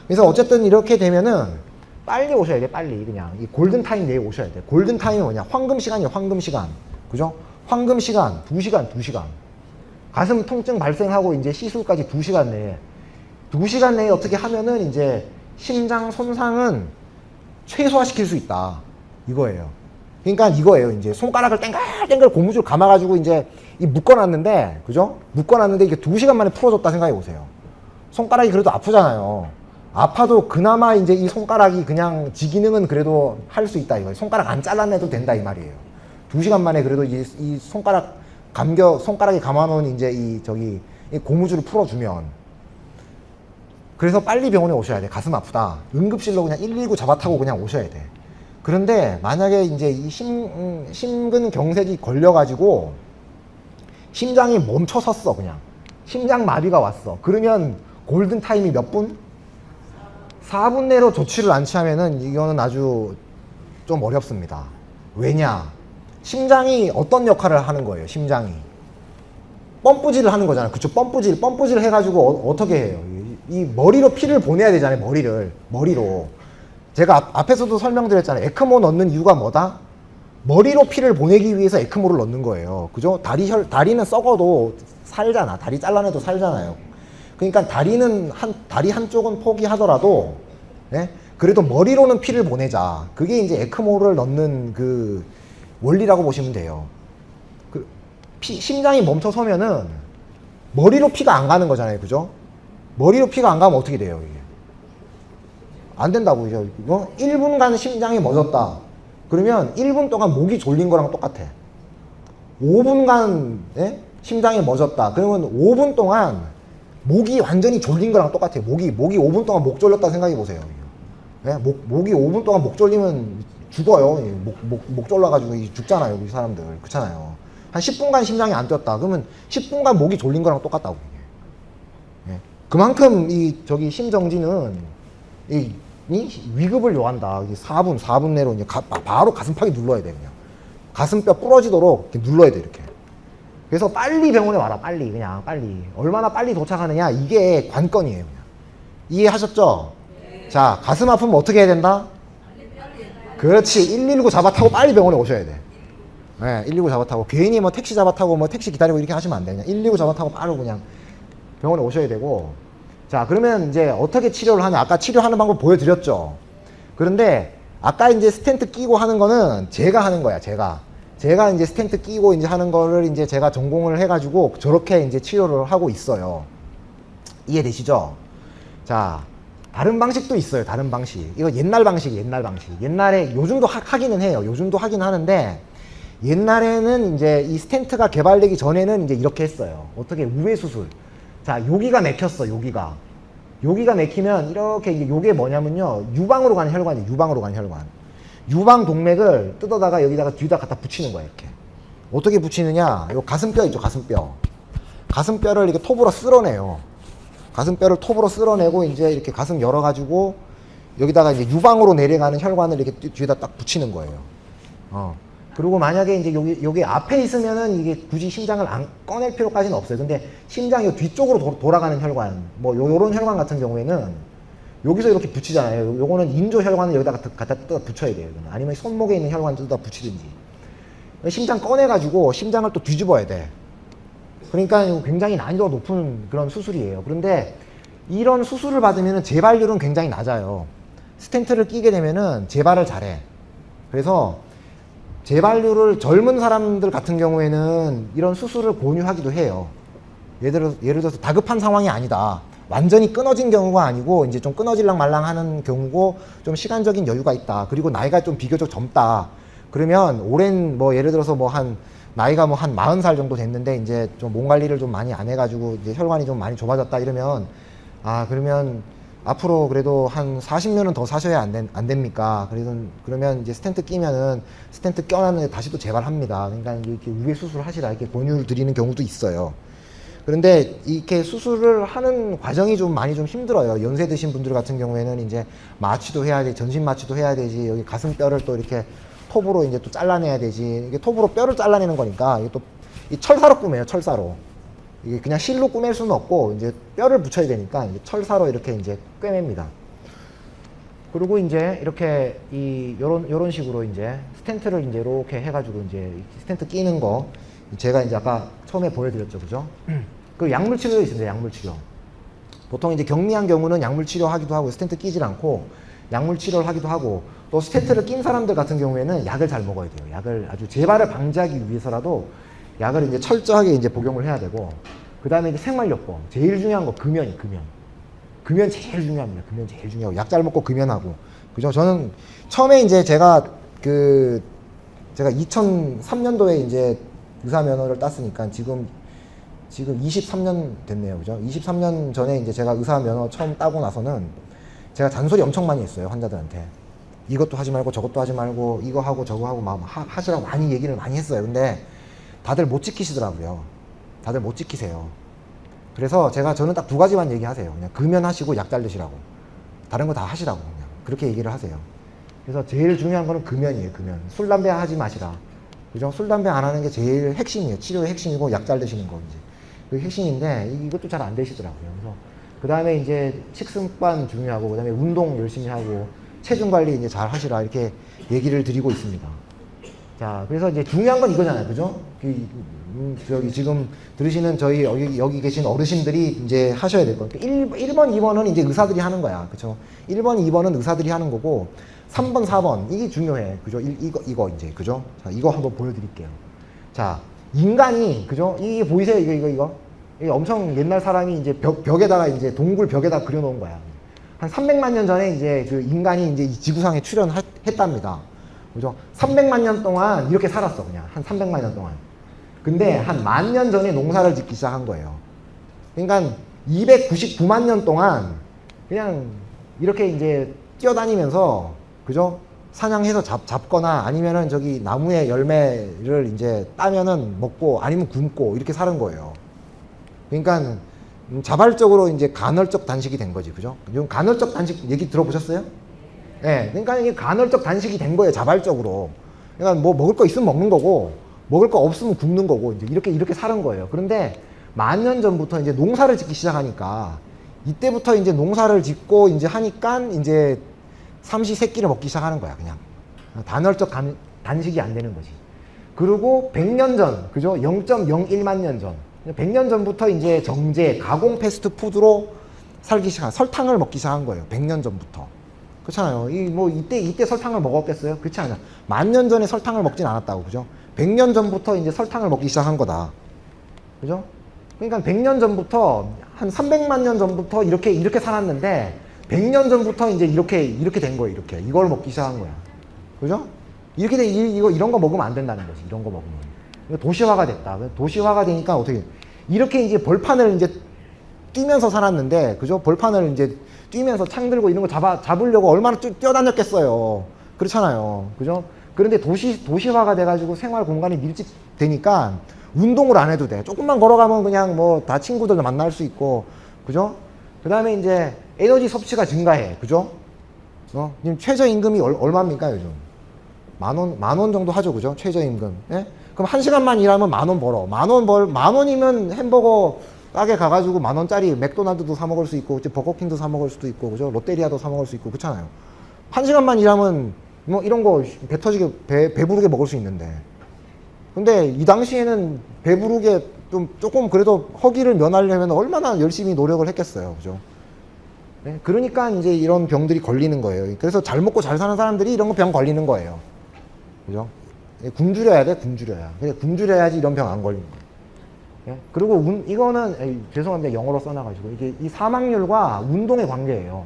그래서 어쨌든 이렇게 되면은 빨리 오셔야 돼, 빨리. 그냥 이 골든타임 내에 오셔야 돼. 골든타임이 뭐냐? 황금시간이에요, 황금시간. 그죠? 황금시간, 2시간. 가슴 통증 발생하고 이제 시술까지 2시간 내에. 2시간 내에 어떻게 하면은 이제 심장 손상은 최소화시킬 수 있다. 이거예요. 그러니까 이거예요. 이제 손가락을 땡글땡글 고무줄 감아가지고 이제 묶어놨는데, 그죠? 묶어놨는데 이게 2시간 만에 풀어졌다 생각해 보세요. 손가락이 그래도 아프잖아요. 아파도 그나마 이제 이 손가락이 그냥 지 기능은 그래도 할 수 있다 이거예요. 손가락 안 잘라내도 된다 이 말이에요. 2시간 만에 그래도 이 손가락에 감아놓은 이제 이 고무줄을 풀어주면. 그래서 빨리 병원에 오셔야 돼. 가슴 아프다. 응급실로 그냥 119 잡아타고 그냥 오셔야 돼. 그런데 만약에 이제 이 심근경색이 걸려가지고 심장이 멈춰섰어, 그냥. 심장마비가 왔어. 그러면 골든타임이 몇 분? 4분 내로 조치를 안 취하면은 이거는 아주 좀 어렵습니다. 왜냐? 심장이 어떤 역할을 하는 거예요, 심장이. 펌프질을 하는 거잖아요. 그쵸? 펌프질 해가지고 어떻게 해요? 이 머리로 피를 보내야 되잖아요, 머리로. 제가 앞에서도 설명드렸잖아요. 에크모 넣는 이유가 뭐다? 머리로 피를 보내기 위해서 에크모를 넣는 거예요. 그죠? 다리는 썩어도 살잖아. 다리 잘라내도 살잖아요. 그러니까 다리 한쪽은 포기하더라도 예? 그래도 머리로는 피를 보내자. 그게 이제 에크모를 넣는 그 원리라고 보시면 돼요. 그 심장이 멈춰서면은 머리로 피가 안 가는 거잖아요. 그죠? 머리로 피가 안 가면 어떻게 돼요, 이게? 안 된다고, 이거. 1분간 심장이 멎었다. 그러면 1분 동안 목이 졸린 거랑 똑같아. 5분간, 예? 심장이 멎었다. 그러면 5분 동안 목이 완전히 졸린 거랑 똑같아요. 목이 5분 동안 목 졸렸다 생각해 보세요. 예? 목이 5분 동안 목 졸리면 죽어요. 목 졸라가지고 죽잖아요. 우리 사람들. 그렇잖아요. 한 10분간 심장이 안 뛰었다. 그러면 10분간 목이 졸린 거랑 똑같다고. 예? 그만큼 저기 심정지는 이 위급을 요한다. 4분 내로 이제 바로 가슴팍에 눌러야 돼, 그냥. 가슴뼈 부러지도록 이렇게 눌러야 돼, 이렇게. 그래서 빨리 병원에 와라, 빨리. 그냥, 빨리. 얼마나 빨리 도착하느냐, 이게 관건이에요, 그냥. 이해하셨죠? 네. 자, 가슴 아프면 어떻게 해야 된다? 그렇지. 119 잡아타고 빨리 병원에 오셔야 돼. 네, 119 잡아타고. 괜히 뭐 택시 잡아타고 뭐 택시 기다리고 이렇게 하시면 안 돼. 그냥 119 잡아타고 바로 그냥 병원에 오셔야 되고. 자, 그러면 이제 어떻게 치료를 하냐. 아까 치료하는 방법 보여드렸죠. 그런데 아까 이제 스텐트 끼고 하는 거는 제가 하는 거야, 제가 이제 스텐트 끼고 이제 하는 거를 이제 제가 전공을 해가지고 저렇게 이제 치료를 하고 있어요. 이해되시죠? 자, 다른 방식도 있어요, 다른 방식. 이거 옛날 방식이에요, 옛날 방식. 옛날에, 요즘도 하기는 해요. 요즘도 하긴 하는데, 옛날에는 이제 이 스텐트가 개발되기 전에는 이제 이렇게 했어요. 어떻게, 우회 수술. 자, 여기가 막혔어, 여기가. 여기가 막히면 이렇게, 이게 요게 뭐냐면요. 유방으로 가는 혈관이에요, 유방으로 가는 혈관. 유방 동맥을 뜯어다가 여기다가 뒤에다 갖다 붙이는 거예요, 이렇게. 어떻게 붙이느냐. 요 가슴뼈 있죠, 가슴뼈. 가슴뼈를 이렇게 톱으로 쓸어내요. 가슴뼈를 톱으로 쓸어내고 이제 이렇게 가슴 열어가지고 여기다가 이제 유방으로 내려가는 혈관을 이렇게 뒤에다 딱 붙이는 거예요. 그리고 만약에 이제 여기 앞에 있으면은 이게 굳이 심장을 안 꺼낼 필요까지는 없어요. 근데 심장이 뒤쪽으로 돌아가는 혈관, 뭐 요런 혈관 같은 경우에는 여기서 이렇게 붙이잖아요. 요거는 인조 혈관을 여기다가 갖다 뜯어 붙여야 돼요. 아니면 손목에 있는 혈관을 뜯어 붙이든지. 심장 꺼내가지고 심장을 또 뒤집어야 돼. 그러니까 굉장히 난이도가 높은 그런 수술이에요. 그런데 이런 수술을 받으면 재발률은 굉장히 낮아요. 스텐트를 끼게 되면은 재발을 잘해. 그래서 재발률을 젊은 사람들 같은 경우에는 이런 수술을 권유하기도 해요. 예를 들어서 다급한 상황이 아니다. 완전히 끊어진 경우가 아니고 이제 좀 끊어질랑 말랑 하는 경우고 좀 시간적인 여유가 있다. 그리고 나이가 좀 비교적 젊다. 그러면 오랜 뭐 예를 들어서 뭐 나이가 뭐 한 40살 정도 됐는데 이제 좀 몸 관리를 좀 많이 안 해가지고 이제 혈관이 좀 많이 좁아졌다 이러면 그러면 앞으로 그래도 한 40년은 더 사셔야 안 됩니까? 그러면 이제 스텐트 끼면은 스텐트 껴놨는데 다시 또 재발합니다. 그러니까 이렇게 우회 수술 하시라 이렇게 권유를 드리는 경우도 있어요. 그런데 이렇게 수술을 하는 과정이 좀 많이 좀 힘들어요. 연세 드신 분들 같은 경우에는 이제 마취도 해야 되지, 전신 마취도 해야 되지, 여기 가슴뼈를 또 이렇게 톱으로 이제 또 잘라내야 되지. 이게 톱으로 뼈를 잘라내는 거니까 이게 또 이 철사로 꾸며요, 철사로. 이게 그냥 실로 꾸밀 수는 없고 이제 뼈를 붙여야 되니까 이제 철사로 이렇게 이제 꿰맵니다. 그리고 이제 이렇게 요런 식으로 이제 스텐트를 이제 이렇게 해가지고 이제 스텐트 끼는 거 제가 이제 아까 처음에 보여드렸죠, 그죠? 그 약물 치료도 있습니다, 약물 치료. 보통 이제 경미한 경우는 약물 치료하기도 하고 스텐트 끼질 않고 약물 치료를 하기도 하고 또 스텐트를 낀 사람들 같은 경우에는 약을 잘 먹어야 돼요. 약을 아주 재발을 방지하기 위해서라도 약을 이제 철저하게 이제 복용을 해야 되고 그 다음에 이제 생활요법 제일 중요한 거 금연 제일 중요합니다. 금연 제일 중요하고 약 잘 먹고 금연하고 그죠? 저는 처음에 이제 제가 2003년도에 이제 의사 면허를 땄으니까 지금 23년 됐네요. 그죠? 23년 전에 이제 제가 의사 면허 처음 따고 나서는 제가 잔소리 엄청 많이 했어요. 환자들한테. 이것도 하지 말고 저것도 하지 말고 이거 하고 저거 하고 막 하시라고 많이 얘기를 많이 했어요. 근데 다들 못 지키시더라고요. 다들 못 지키세요. 그래서 저는 딱 두 가지만 얘기하세요. 그냥 금연하시고 약 잘 드시라고. 다른 거 다 하시라고 그냥 그렇게 얘기를 하세요. 그래서 제일 중요한 거는 금연이에요. 금연. 술 담배 하지 마시라. 그죠? 술 담배 안 하는 게 제일 핵심이에요. 치료의 핵심이고 약 잘 드시는 거 이제 그게 핵심인데 이것도 잘 안 되시더라고요. 그래서 그 다음에 이제 식습관 중요하고 그 다음에 운동 열심히 하고 체중 관리 이제 잘 하시라 이렇게 얘기를 드리고 있습니다. 자, 그래서 이제 중요한 건 이거잖아요. 그죠? 저기 지금 들으시는 저희 여기 계신 어르신들이 이제 하셔야 될 거예요. 1번, 2번은 이제 의사들이 하는 거야. 그쵸? 1번, 2번은 의사들이 하는 거고, 3번, 4번, 이게 중요해. 그죠? 이거 이제, 그죠? 자, 이거 한번 보여드릴게요. 자, 인간이, 그죠? 이게 보이세요? 이거? 이게 엄청 옛날 사람이 이제 벽에다가 이제 동굴 벽에다 그려놓은 거야. 한 300만 년 전에 이제 그 인간이 이제 이 지구상에 출현했답니다. 그죠? 300만 년 동안 이렇게 살았어, 그냥. 한 300만 년 동안. 근데 한 10,000년 전에 농사를 짓기 시작한 거예요. 그러니까 299만 년 동안 그냥 이렇게 이제 뛰어다니면서, 그죠? 사냥해서 잡거나 아니면은 저기 나무의 열매를 이제 따면은 먹고 아니면 굶고 이렇게 사는 거예요. 그러니까 자발적으로 이제 간헐적 단식이 된 거지, 그죠? 좀 간헐적 단식 얘기 들어보셨어요? 네, 그러니까 이게 간헐적 단식이 된 거예요, 자발적으로. 그러니까 뭐 먹을 거 있으면 먹는 거고, 먹을 거 없으면 굶는 거고, 이제 이렇게 사는 거예요. 그런데 10,000년 전부터 이제 농사를 짓기 시작하니까, 이때부터 이제 농사를 짓고 이제 하니까 이제 삼시세끼를 먹기 시작하는 거야, 그냥. 단헐적 단식이 안 되는 거지. 그리고 100년 전, 그죠? 0.01만 년 전. 100년 전부터 이제 정제, 가공 패스트푸드로 살기 시작한, 설탕을 먹기 시작한 거예요. 100년 전부터. 그렇잖아요. 이때 설탕을 먹었겠어요? 그렇지 않아요. 10,000년 전에 설탕을 먹진 않았다고, 그죠? 100년 전부터 이제 설탕을 먹기 시작한 거다. 그죠? 그러니까 100년 전부터, 한 300만 년 전부터 이렇게 살았는데, 100년 전부터 이제 이렇게 된 거예요, 이렇게. 이걸 먹기 시작한 거야. 그죠? 이런 거 먹으면 안 된다는 거지, 이런 거 먹으면. 도시화가 됐다. 도시화가 되니까 어떻게, 이렇게 이제 벌판을 이제 뛰면서 살았는데, 그죠? 벌판을 이제 뛰면서 창 들고 이런 거 잡으려고 얼마나 뛰어다녔겠어요. 그렇잖아요. 그죠? 그런데 도시화가 돼가지고 생활 공간이 밀집되니까 운동을 안 해도 돼. 조금만 걸어가면 그냥 뭐 다 친구들도 만날 수 있고, 그죠? 그 다음에 이제 에너지 섭취가 증가해. 그죠? 지금 최저임금이 얼마입니까, 요즘? 만 원 정도 하죠. 그죠? 최저임금. 예? 그럼 1시간만 일하면 10,000원 벌어. 10,000원이면 햄버거 가게 가가지고 10,000원짜리 맥도날드도 사 먹을 수 있고, 버거킹도 사 먹을 수도 있고, 그죠? 롯데리아도 사 먹을 수 있고, 그렇잖아요. 1시간만 일하면 뭐 이런 거 배 터지게, 배부르게 먹을 수 있는데. 근데 이 당시에는 배부르게 조금 그래도 허기를 면하려면 얼마나 열심히 노력을 했겠어요. 그죠? 네? 그러니까 이제 이런 병들이 걸리는 거예요. 그래서 잘 먹고 잘 사는 사람들이 이런 거 병 걸리는 거예요. 그죠? 굶주려야 돼, 굶주려야. 근데 굶주려야지 이런 병 안 걸리는 거예요. 네? 그리고 이거는, 죄송합니다. 영어로 써놔가지고. 이게 이 사망률과 운동의 관계예요.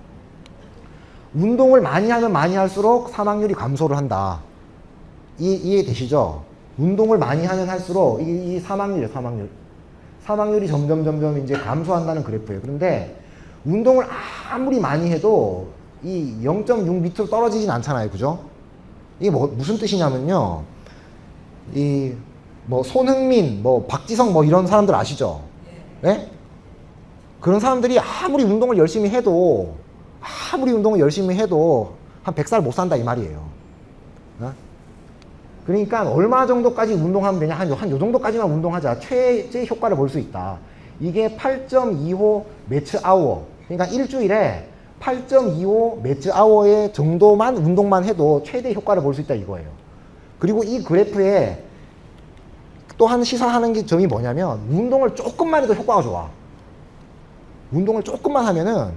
운동을 많이 하면 많이 할수록 사망률이 감소를 한다. 이해되시죠? 운동을 많이 하면 할수록 이 사망률이에요, 사망률. 사망률이 점점 이제 감소한다는 그래프예요. 그런데 운동을 아무리 많이 해도 이 0.6 밑으로 떨어지진 않잖아요. 그죠? 이게 무슨 뜻이냐면요. 손흥민, 박지성 이런 사람들 아시죠? 네? 그런 사람들이 아무리 운동을 열심히 해도 한 100살 못 산다 이 말이에요. 그러니까 얼마 정도까지 운동하면 되냐? 한 요 정도까지만 운동하자. 최대 효과를 볼 수 있다. 이게 8.25 매츠 아워. 그러니까 일주일에 8.25 매츠 아워의 정도만 운동만 해도 최대 효과를 볼 수 있다 이거예요. 그리고 이 그래프에 또 한 시사하는 게 점이 뭐냐면 운동을 조금만 해도 효과가 좋아. 운동을 조금만 하면은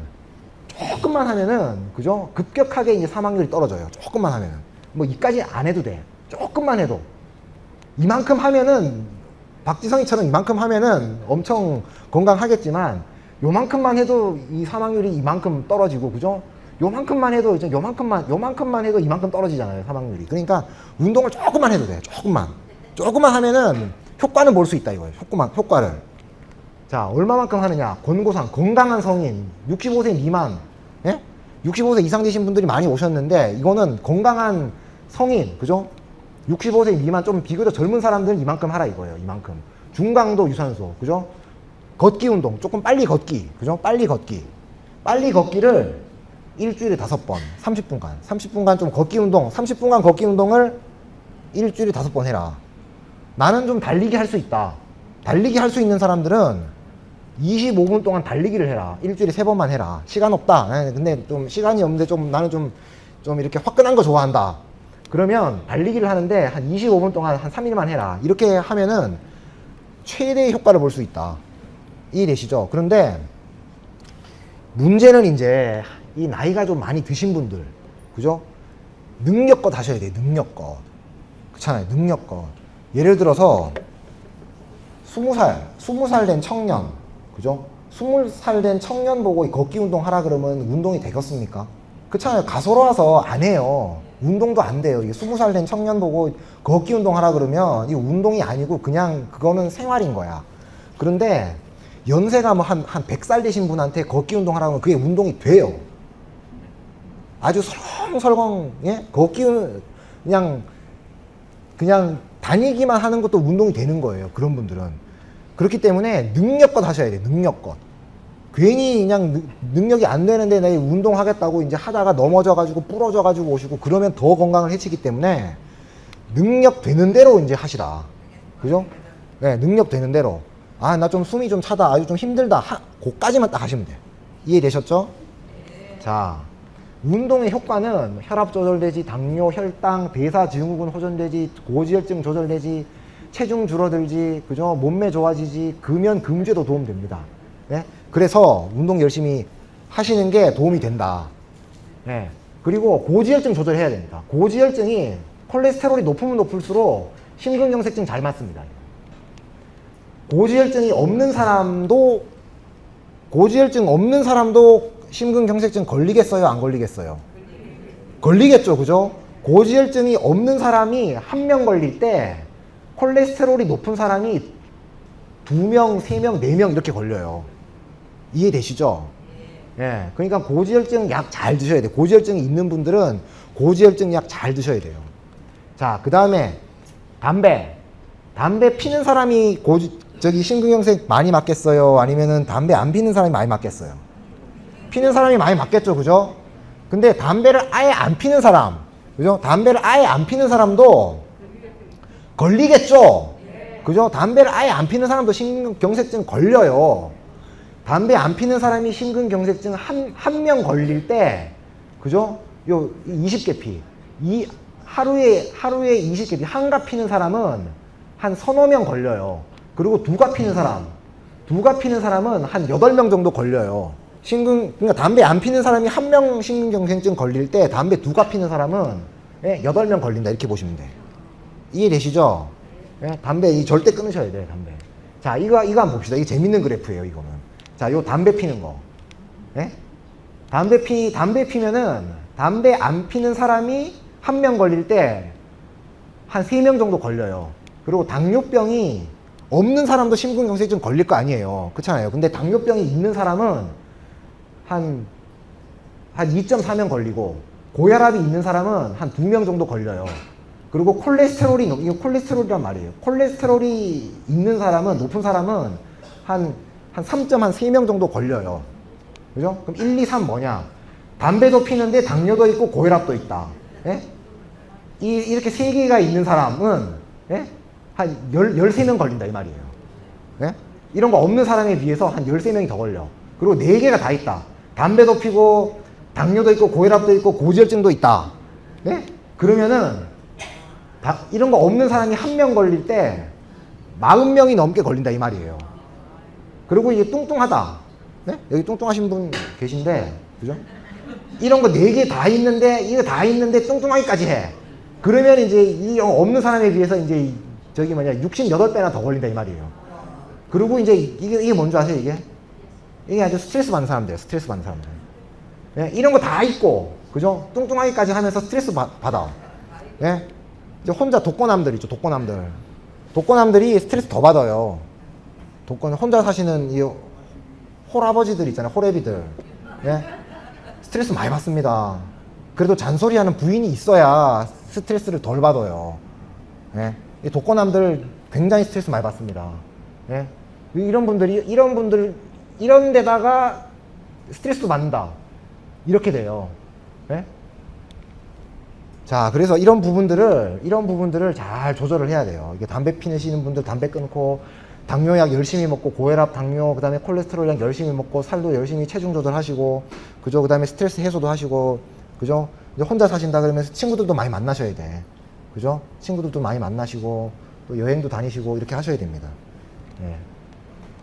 그죠? 급격하게 이제 사망률이 떨어져요. 조금만 하면은. 이까지 안 해도 돼. 조금만 해도. 이만큼 하면은, 박지성이처럼 이만큼 하면은 엄청 건강하겠지만, 요만큼만 해도 이 사망률이 이만큼 떨어지고, 그죠? 요만큼만 해도 이만큼 떨어지잖아요, 사망률이. 그러니까 운동을 조금만 해도 돼. 조금만 하면은 효과는 볼 수 있다, 이거예요. 효과를. 자, 얼마만큼 하느냐? 권고사항, 건강한 성인, 65세 미만, 예? 65세 이상 되신 분들이 많이 오셨는데, 이거는 건강한 성인, 그죠? 65세 미만 좀 비교적 젊은 사람들은 이만큼 하라 이거예요. 이만큼. 중강도 유산소, 그죠? 걷기 운동, 조금 빨리 걷기, 그죠? 빨리 걷기를 일주일에 5번, 30분간 좀 걷기 운동, 30분간 걷기 운동을 일주일에 5번 해라. 나는 좀 달리기 할 수 있다. 달리기 할 수 있는 사람들은 25분 동안 달리기를 해라. 일주일에 3번만 해라. 시간 없다. 근데 좀 시간이 없는데 나는 좀 이렇게 화끈한 거 좋아한다. 그러면 달리기를 하는데 한 25분 동안 한 3일만 해라. 이렇게 하면은 최대의 효과를 볼 수 있다. 이해되시죠? 그런데 문제는 이제 이 나이가 좀 많이 드신 분들, 그죠? 능력껏 하셔야 돼요. 능력껏. 그렇잖아요. 능력껏. 예를 들어서 20살 된 청년, 그죠? 20살 된 청년 보고 걷기 운동 하라 그러면 운동이 되겠습니까? 그렇잖아요. 가소로워서 안 해요. 운동도 안 돼요. 이게 20살 된 청년 보고 걷기 운동 하라 그러면 이게 운동이 아니고 그냥 그거는 생활인 거야. 그런데 연세가 뭐 한 100살 되신 분한테 걷기 운동 하라 그러면 그게 운동이 돼요. 아주 설렁설렁, 예? 걷기, 그냥 다니기만 하는 것도 운동이 되는 거예요. 그런 분들은. 그렇기 때문에 능력껏 하셔야 돼요. 능력껏. 괜히 그냥 능력이 안 되는데 내가 운동하겠다고 이제 하다가 넘어져가지고 부러져가지고 오시고 그러면 더 건강을 해치기 때문에 능력 되는 대로 이제 하시라. 그죠? 네, 능력 되는 대로. 아, 나 좀 숨이 좀 차다. 아주 좀 힘들다. 그거까지만 딱 하시면 돼요. 이해되셨죠? 자, 운동의 효과는 혈압 조절되지, 당뇨, 혈당, 대사 증후군 호전되지, 고지혈증 조절되지, 체중 줄어들지, 그죠? 몸매 좋아지지, 금연 금주에도 도움됩니다. 네? 그래서 운동 열심히 하시는 게 도움이 된다. 네. 그리고 고지혈증 조절해야 됩니다. 고지혈증이 콜레스테롤이 높으면 높을수록 심근경색증 잘 맞습니다. 고지혈증 없는 사람도 심근경색증 걸리겠어요? 안 걸리겠어요? 걸리겠죠, 그죠? 고지혈증이 없는 사람이 한 명 걸릴 때 콜레스테롤이 높은 사람이 2명, 3명, 4명 이렇게 걸려요. 이해되시죠? 예. 그러니까 고지혈증 약 잘 드셔야 돼요. 고지혈증이 있는 분들은 고지혈증 약 잘 드셔야 돼요. 자, 그 다음에 담배 피는 사람이 심근경색 많이 맞겠어요? 아니면은 담배 안 피는 사람이 많이 맞겠어요? 피는 사람이 많이 맞겠죠, 그죠? 근데 담배를 아예 안 피는 사람, 그죠? 담배를 아예 안 피는 사람도 걸리겠죠? 그죠? 담배를 아예 안 피는 사람도 심근경색증 걸려요. 담배 안 피는 사람이 심근경색증 한 명 걸릴 때, 그죠? 요 20개 피. 하루에 20개 피. 한가 피는 사람은 한 서너 명 걸려요. 그리고 두가 피는 사람은 한 8명 정도 걸려요. 그러니까 담배 안 피는 사람이 한 명 심근경색증 걸릴 때 담배 두가 피는 사람은 8명 걸린다. 이렇게 보시면 돼. 이해되시죠? 예? 담배 절대 끊으셔야 돼요, 담배. 자, 이거 한번 봅시다. 이게 재밌는 그래프예요, 이거는. 자, 요 담배 피는 거. 예? 담배 피면은 담배 안 피는 사람이 한 명 걸릴 때 한 3명 정도 걸려요. 그리고 당뇨병이 없는 사람도 심근경색증 걸릴 거 아니에요. 그렇잖아요. 근데 당뇨병이 있는 사람은 한 2.4명 걸리고 고혈압이 있는 사람은 한 2명 정도 걸려요. 그리고 이거 콜레스테롤이란 말이에요. 콜레스테롤이 있는 사람은, 높은 사람은 한 3명 정도 걸려요. 그죠? 그럼 1, 2, 3 뭐냐? 담배도 피는데 당뇨도 있고 고혈압도 있다. 예? 이렇게 3개가 있는 사람은, 예? 한 13명 걸린다, 이 말이에요. 예? 이런 거 없는 사람에 비해서 한 13명이 더 걸려. 그리고 4개가 다 있다. 담배도 피고, 당뇨도 있고, 고혈압도 있고, 고지혈증도 있다. 예? 그러면은, 이런 거 없는 사람이 한 명 걸릴 때 40명이 넘게 걸린다, 이 말이에요. 그리고 이게 뚱뚱하다. 네? 여기 뚱뚱하신 분 계신데, 그죠? 이런 거 4개 다 있는데, 이거 다 있는데 뚱뚱하기까지 해. 그러면 이제 이 없는 사람에 비해서 이제 68배나 더 걸린다, 이 말이에요. 그리고 이제 이게 뭔지 아세요, 이게? 이게 아주 스트레스 받는 사람들이에요, 스트레스 받는 사람들. 예? 이런 거 다 있고, 그죠? 뚱뚱하기까지 하면서 스트레스 받아. 예? 이제 혼자 독거남들 있죠, 독거남들. 독거남들이 스트레스 더 받아요. 혼자 사시는 이 홀아버지들 있잖아요, 홀애비들. 예? 스트레스 많이 받습니다. 그래도 잔소리하는 부인이 있어야 스트레스를 덜 받아요. 예? 이 독거남들 굉장히 스트레스 많이 받습니다. 예? 이런 데다가 스트레스도 받는다. 이렇게 돼요. 예? 자, 그래서 이런 부분들을 잘 조절을 해야 돼요. 이게 담배 피우시는 분들 담배 끊고, 당뇨약 열심히 먹고, 고혈압, 당뇨, 그 다음에 콜레스테롤약 열심히 먹고, 살도 열심히 체중 조절하시고, 그죠? 그 다음에 스트레스 해소도 하시고, 그죠? 이제 혼자 사신다 그러면서 친구들도 많이 만나셔야 돼. 그죠? 친구들도 많이 만나시고, 또 여행도 다니시고, 이렇게 하셔야 됩니다. 예.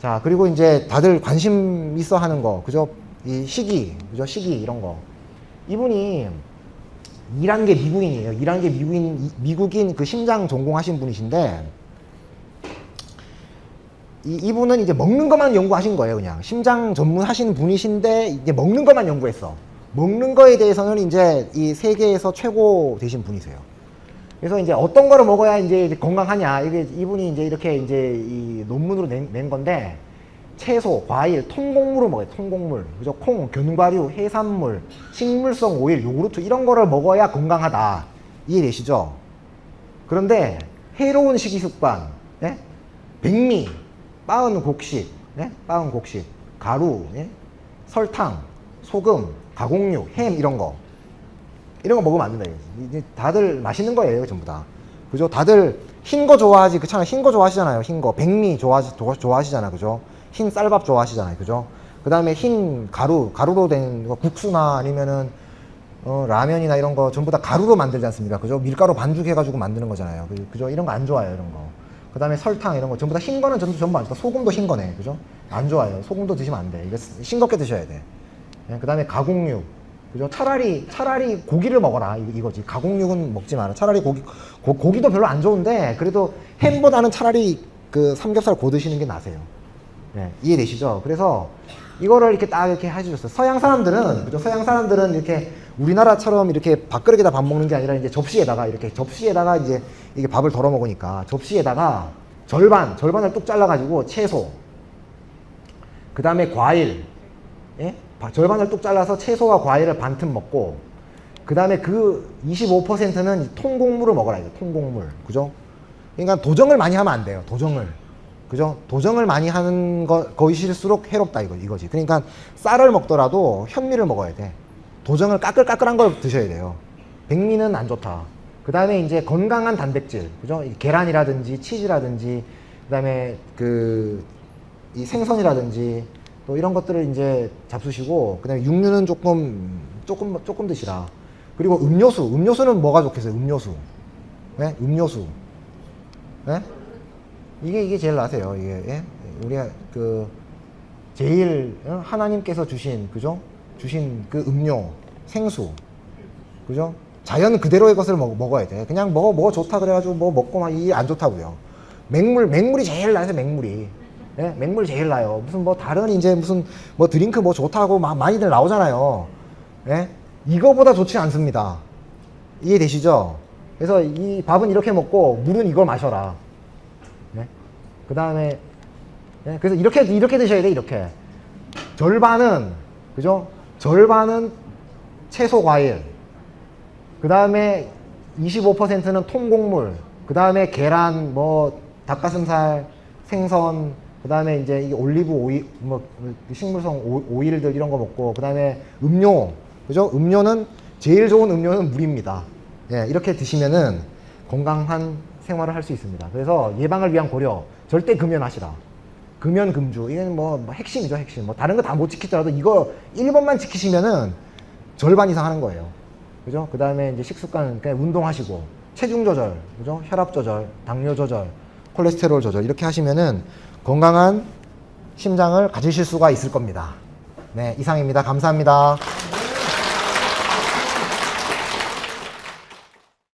자, 그리고 이제 다들 관심 있어 하는 거, 그죠? 이 시기, 그죠? 시기, 이런 거. 이분이 일한 게 미국인이에요. 일한 게 미국인 그 심장 전공하신 분이신데, 이분은 이제 먹는 것만 연구하신 거예요, 그냥. 심장 전문하시는 분이신데, 이제 먹는 것만 연구했어. 먹는 거에 대해서는 이제 이 세계에서 최고 되신 분이세요. 그래서 이제 어떤 거를 먹어야 이제 건강하냐. 이분이 이제 이렇게 이제 이 논문으로 낸 건데, 채소, 과일, 통곡물을 먹어요. 통곡물. 그죠? 콩, 견과류, 해산물, 식물성 오일, 요구르트 이런 거를 먹어야 건강하다. 이해되시죠? 그런데 해로운 식이습관, 예? 백미, 빻은 곡식, 예? 빻은 곡식, 가루, 예? 설탕, 소금, 가공육, 햄 이런 거 먹으면 안 된다. 이제 다들 맛있는 거예요, 전부 다. 그죠? 다들 흰 거 좋아하지, 그렇잖아요. 흰 거 좋아하시잖아요. 흰 거, 백미 좋아하시잖아요. 그죠? 흰 쌀밥 좋아하시잖아요. 그죠? 그 다음에 흰 가루로 된 거, 국수나 아니면은 라면이나 이런 거 전부 다 가루로 만들지 않습니까? 그죠? 밀가루 반죽해가지고 만드는 거잖아요. 그죠? 이런 거 안 좋아요, 이런 거. 그 다음에 설탕 이런 거 전부 다 흰 거는 전부 안 좋다. 소금도 흰 거네. 그죠? 안 좋아요. 소금도 드시면 안 돼. 이거 싱겁게 드셔야 돼. 그 다음에 가공육. 그죠? 차라리 고기를 먹어라. 이거지. 가공육은 먹지 마라. 차라리 고기도 별로 안 좋은데, 그래도 햄보다는 차라리 그 삼겹살 고 드시는 게 나세요. 네, 이해되시죠? 그래서 이거를 이렇게 딱 이렇게 해주셨어요. 서양 사람들은, 그죠? 서양 사람들은 이렇게 우리나라처럼 이렇게 밥그릇에다 밥 먹는 게 아니라 이제 접시에다가 이제 이게 밥을 덜어 먹으니까 접시에다가 절반을 뚝 잘라가지고 채소, 그 다음에 과일, 예? 절반을 뚝 잘라서 채소와 과일을 반틈 먹고, 그 다음에 그 25%는 통곡물을 먹어라. 이거 통곡물. 그죠? 그러니까 도정을 많이 하면 안 돼요. 그죠? 도정을 많이 하는 것일수록 해롭다. 이거지. 그러니까 쌀을 먹더라도 현미를 먹어야 돼. 도정을 까끌까끌한 걸 드셔야 돼요. 백미는 안 좋다. 그 다음에 이제 건강한 단백질. 그죠? 계란이라든지 치즈라든지, 그 다음에 이 생선이라든지, 또 이런 것들을 이제 잡수시고, 그 다음에 육류는 조금 드시라. 그리고 음료수는 뭐가 좋겠어요? 음료수. 네? 음료수. 네? 이게 제일 나세요. 이게, 예? 우리가 제일 하나님께서 주신, 그죠? 주신 그 음료, 생수. 그죠? 자연 그대로의 것을 먹어야 돼. 그냥 먹어 좋다 그래가지고 먹고 막 이게 안 좋다고요. 맹물이 제일 나세요, 맹물이. 예? 맹물 제일 나요. 무슨 다른 이제 무슨 드링크 좋다고 많이들 나오잖아요. 예? 이거보다 좋지 않습니다. 이해되시죠? 그래서 이 밥은 이렇게 먹고 물은 이걸 마셔라. 예? 그 다음에, 예? 그래서 이렇게 드셔야 돼, 이렇게. 절반은, 그죠? 절반은 채소 과일. 그 다음에 25%는 통곡물. 그 다음에 계란, 닭가슴살, 생선, 그 다음에 이제 이게 올리브 오일, 식물성 오일들 이런 거 먹고, 그 다음에 음료, 그죠? 음료는, 제일 좋은 음료는 물입니다. 예, 이렇게 드시면은 건강한 생활을 할 수 있습니다. 그래서 예방을 위한 고려, 절대 금연하시라. 금연, 금주. 이건 핵심이죠, 핵심. 다른 거 다 못 지키더라도 이거 1번만 지키시면은 절반 이상 하는 거예요. 그죠? 그 다음에 이제 식습관, 그냥 운동하시고, 체중 조절, 그죠? 혈압 조절, 당뇨 조절, 콜레스테롤 조절, 이렇게 하시면은 건강한 심장을 가지실 수가 있을 겁니다. 네, 이상입니다. 감사합니다.